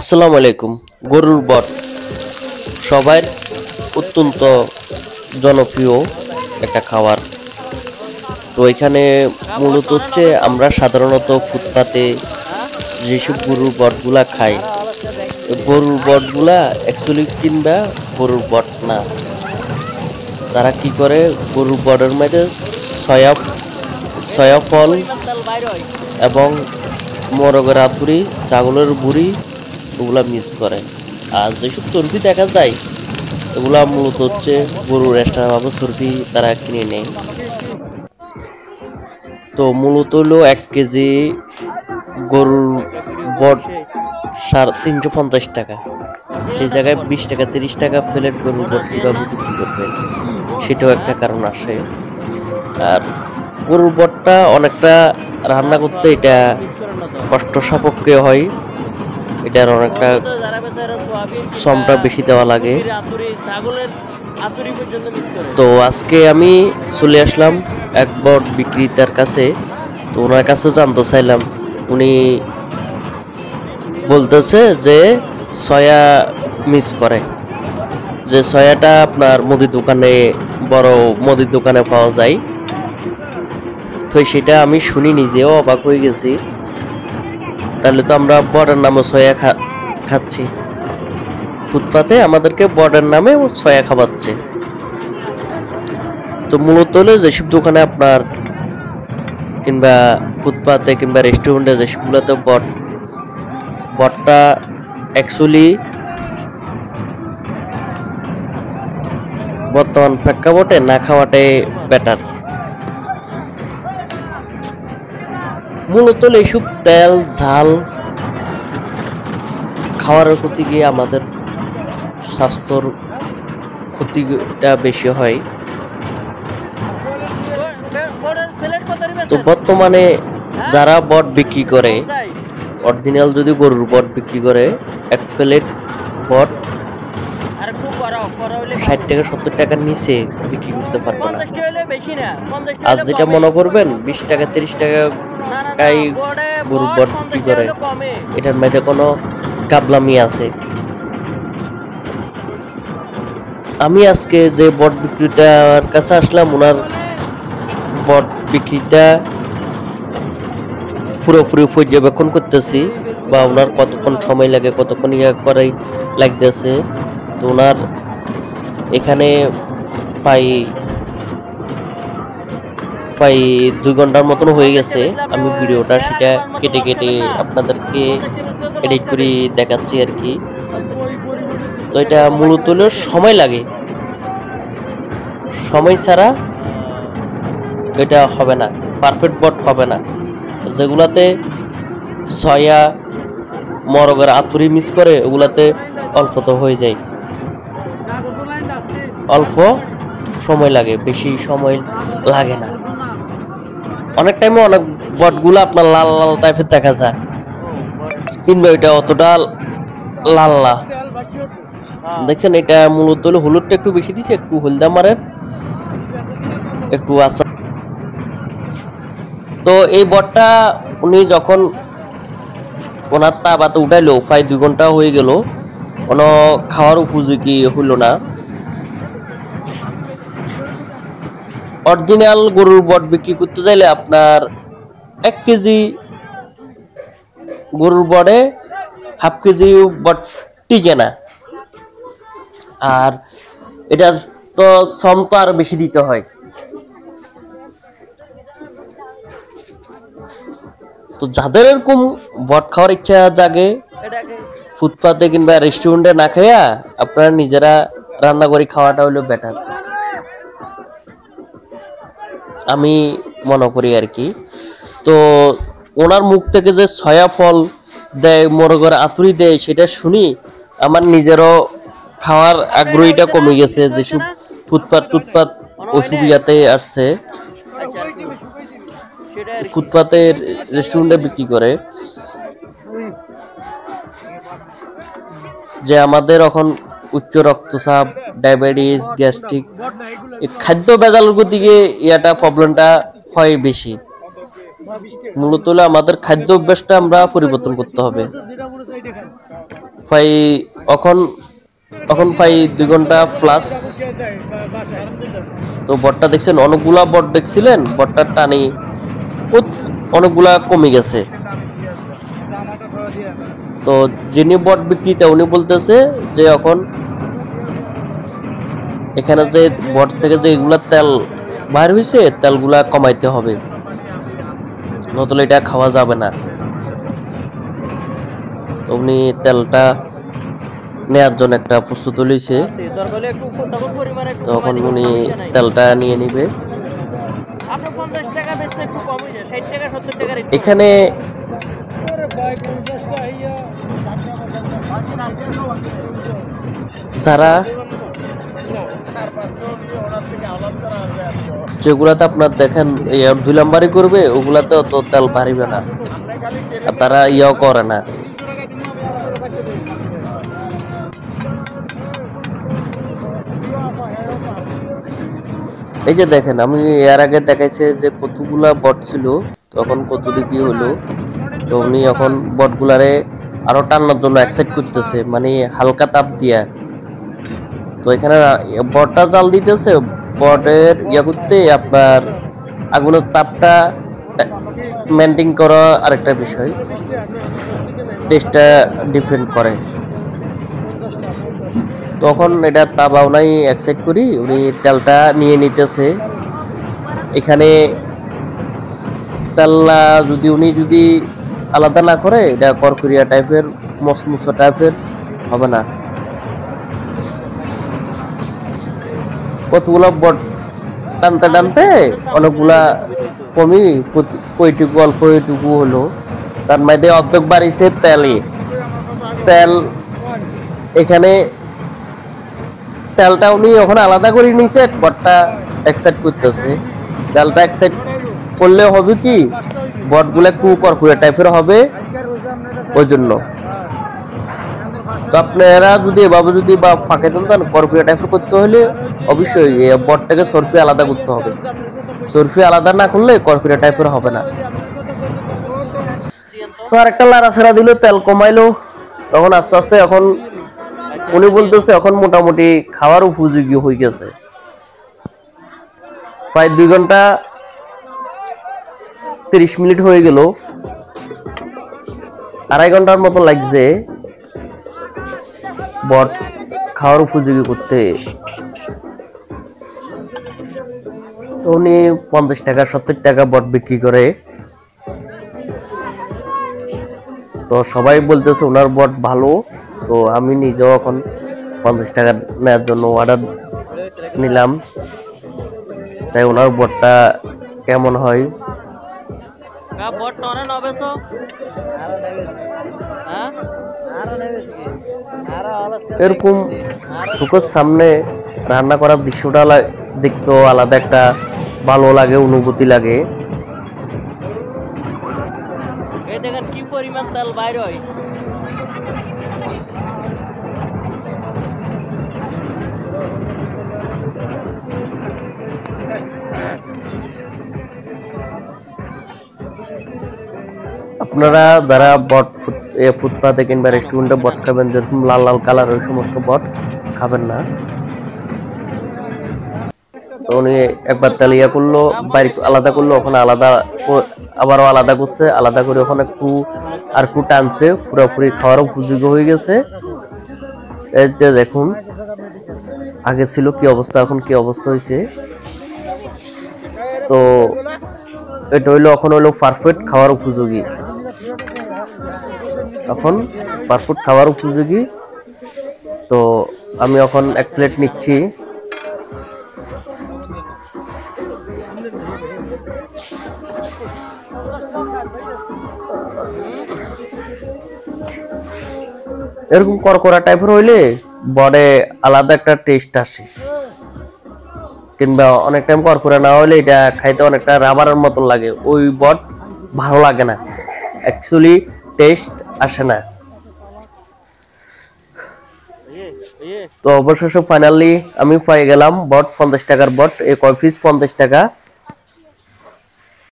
আসসালামু আলাইকুম। গরুর বট সবার অত্যন্ত জনপ্রিয় একটা খাবার। তো এখানে মূলত হচ্ছে আমরা সাধারণত ফুটপাতে যেসব গরুর বটগুলা খাই, গরুর বটগুলা অ্যাকচুয়ালি কিংবা গরুর বট না। তারা কি করে, গরুর বটের মধ্যে সয়া সয়া ফল এবং মোরগের আতুরি, ছাগলের বুড়ি ওগুলা মিক্স করে। আর যেসব চর্বি দেখা যায় এগুলা মূলত হচ্ছে গরুর এক্সট্রা ভাবে চর্বি তারা কিনে নেয়। তো মূলত হলো 1 কেজি গরুর বট 350 টাকা, সেই জায়গায় 20 টাকা 30 টাকা প্লেট গরুর বট কীভাবে বিক্রি করবে, সেটাও একটা কারণ আসে। আর গরুর বটটা অনেকটা রান্না করতে এটা কষ্ট সাপেক্ষ হয়, এটার অনেকটা শ্রমটা বেশি দেওয়া লাগে। তো আজকে আমি চলে আসলাম এক বট বিক্রেতার কাছে। তো ওনার কাছে জানতে চাইলাম, উনি বলতেছে যে সয়া মিক্স করে, যে সয়াটা আপনার মুদির দোকানে, বড় মুদির দোকানে পাওয়া যায়। তো সেটা আমি শুনি, নিজেও অবাক হয়ে গেছি। তাহলে তো আমরা বটের নামে সয়া খাচ্ছি, ফুটপাতে আমাদেরকে বটের নামে সয়া খাওয়াচ্ছে। তো মূলত হলো যেসব দোকানে আপনার কিংবা ফুটপাতে কিংবা রেস্টুরেন্টে যেসবগুলোতে বটটা অ্যাকচুয়ালি বর্তমান প্রেক্ষাপটে না খাওয়াটাই বেটার। মূলত এইসব তেল ঝাল খাওয়ার প্রতি গিয়ে আমাদের স্বাস্থ্যর ক্ষতিটা বেশি হয়। তো বর্তমানে যারা বট বিক্রি করে, অরিজিনাল যদি গরুর বট বিক্রি করে, এক প্লেট বট 60 টাকা 70 টাকার নিচে বিক্রি করতে পারবে না। আর যেটা মনে করবেন 20 টাকা 30 টাকায় গরুর বট বিক্রি করে, এটার মধ্যে কোনো কাবলামি আছে। আমি আজকে যে বট বিক্রেতার কাছে আসলাম, ওনার বট বিক্রিটা পুরোপুরি পর্যবেক্ষণ করতেছি, বা ওনার কতক্ষণ সময় লাগে, কতক্ষণ করে লাগতেছে। তো ওনার এখানে প্রায় 2 ঘন্টার মতন হয়ে গেছে। আমি ভিডিওটা সেটা কেটে কেটে আপনাদেরকে এডিট করে দেখাচ্ছি আর কি। তো এটা মূলত হলো সময় লাগে, সময় ছাড়া এটা হবে না, পারফেক্ট বট হবে না। যেগুলাতে সয়া মরগের আতুরি মিক্স করে ওগুলাতে অল্প তো হয়ে যায়, অল্প সময় লাগে, বেশি সময় লাগে না। অনেক টাইমে অনেক বটগুলো আপনার লাল লাল টাইপের দেখা যায়, কিংবা এটা অতটা লাল না। দেখছেন, এটা মূলত হলো হলুদটা একটু বেশি দিছে, একটু হলদা মারের একটু আছে। তো এই বটটা উনি যখন ওনার তাবাতে উঠাইলো, প্রায় 2 ঘন্টা হয়ে গেল, কোনো খাওয়ার উপযোগী হইল না। অরিজিনাল গরুর বট বিক্রি করতে চাইলে আপনার 1 কেজি গরুর বটে হাফ কেজি বট টিকে না। আর এটার তো শ্রম তো আরো বেশি দিতে হয়। তো যাদের এরকম বট খাওয়ার ইচ্ছা জাগে, ফুটপাতে কিংবা রেস্টুরেন্টে না খাইয়া আপনারা নিজেরা রান্না করে খাওয়াটা হলো বেটার, আমি মনে করি আর কি। তো ওনার মুখ থেকে যে সয়া ফল দেয়, মোরগের আতুরি দেয়, সেটা শুনি আমার নিজেরও খাওয়ার আগ্রহীটা কমে গেছে। যেসব ফুটপাত অসুবিধাতে আসছে, ফুটপাতের রেস্টুরেন্টে বিক্রি করে, যে আমাদের এখন উচ্চ রক্তচাপ, ডায়াবেটিস, গ্যাস্ট্রিক, খাদ্য ভেজালের দিকে ইয়াটা প্রবলেমটা হয় বেশি। মূলত আমাদের খাদ্য অভ্যাসটা আমরা পরিবর্তন করতে হবে। প্রায় এখন এখন প্রায় 2 ঘন্টা প্লাস। তো বটটা দেখছেন, অনেকগুলা বট দেখছিলেন, বটটার টানি অনেকগুলা কমে গেছে। তো যিনি বট বিক্রিতে উনি বলতেছে যে এখন এখানে যে বট থেকে যে এগুলা তেল বাইর হয়েছে তেলগুলা কমাইতে হবে, নতুবা এটা খাওয়া যাবে না। তো উনি তেলটা নেয়ার জন্য একটা প্রস্তুতি লইছে, তখন উনি তেলটা নিয়ে নিবে। এখানে যারা যেগুলাতে আপনার দেখেন 2 নাম্বারই করবে ওগুলাতে অত তেল বাড়িবে না, আর তারা ইয়াও করে না। এই যে দেখেন, আমি এর আগে দেখাইছে যে কতগুলা বট ছিল, তখন কতটি কি হলো। তো উনি এখন বটগুলারে আরো টানার জন্য এক্সাইট করতেছে, মানে হালকা তাপ দিয়া। তো এখানে বটটা জাল দিতেছে, বটের ইয়া করতে আপনার আগুনের তাপটা মেনটেন করা আরেকটা বিষয়, টেস্টটা ডিপেন্ড করে। তখন এটা তাবাও নাই এক্সাইট করি উনি তেলটা নিয়ে নিতেছে। এখানে তেলটা যদি উনি আলাদা না করে, এটা করকরিয়া টাইপের মসমুসা টাইপের হবে না। কতগুলো বট টানতে টানতে অনেকগুলা কমি, কইটুকু অল্প এটুকু হলো, তার মধ্যে অর্ধেক বাড়িছে তেল। এখানে তেলটা উনি এখন আলাদা করে নিছে, বটটা এক্সাইট করতেছে। তেলটা এক্সাইট করলে হবে কি, বটগুলো একটু করকুরে টাইপের হবে, ওই জন্য। তো আপনারা যদি এভাবে বা ফাঁকে দেন করকুরে টাইপের করতে হলে অবশ্যই বটটাকে সরফি আলাদা করতে হবে। সরফি আলাদা না করলে করকুরে টাইপের হবে না। তো আরেকটা লাড়াছাড়া দিল, তেল কমাইলো, তখন আস্তে আস্তে এখন উনি বলতেছে এখন মোটামুটি খাওয়ার উপযোগী হয়ে গেছে। প্রায় 2 ঘন্টা 30 মিনিট হয়ে গেল, 2.5 ঘন্টার মতো লাগছে বট খাওয়ার উপযোগী করতে। তো উনি 50 টাকা 70 টাকা বট বিক্রি করে। তো সবাই বলতেছে ওনার বট ভালো। তো আমি নিজেও এখন 50 টাকা নেওয়ার জন্য অর্ডার নিলাম, চাই ওনার বটটা কেমন হয়। এরকম চোখের সামনে রান্না করার দৃশ্যটা দেখতেও আলাদা একটা ভালো লাগে, অনুভূতি লাগে। দেখেন কি পরিমাণ তেল বাইর হয়। আপনারা যারা বট ফুটপাতে কিংবা রেস্টুরেন্টে বট খাবেন, যেরকম লাল লাল কালার ওই সমস্ত বট খাবেন না। তো উনি একবার তেল ইয়া করলো, বাইরে আলাদা করলো, ওখানে আবারও আলাদা করছে, আলাদা করে ওখানে একটু টানছে, পুরোপুরি খাওয়ারও উপযোগী হয়ে গেছে। এই যে দেখুন আগে ছিল কি অবস্থা, এখন কি অবস্থা হয়েছে। তো এটা এখন হইলো পারফেক্ট খাওয়ার উপযোগী, এখন পারফেক্ট খাওয়ার উপযোগী। তো আমি এখন 1 প্লেট নিচ্ছি। এরকম করকরা টাইপের হইলে বডে আলাদা একটা টেস্ট আসে, কিংবা অনেক টাইম করকরা না হইলে এটা খাইতে অনেকটা রাবারের মতো লাগে, ওই বট ভালো লাগে না, অ্যাকচুয়ালি টেস্ট আসে না। তো অবশেষে ফাইনালি আমি পেয়ে গেলাম বট, 50 টাকার বট। এই কয় পিস 50 টাকা।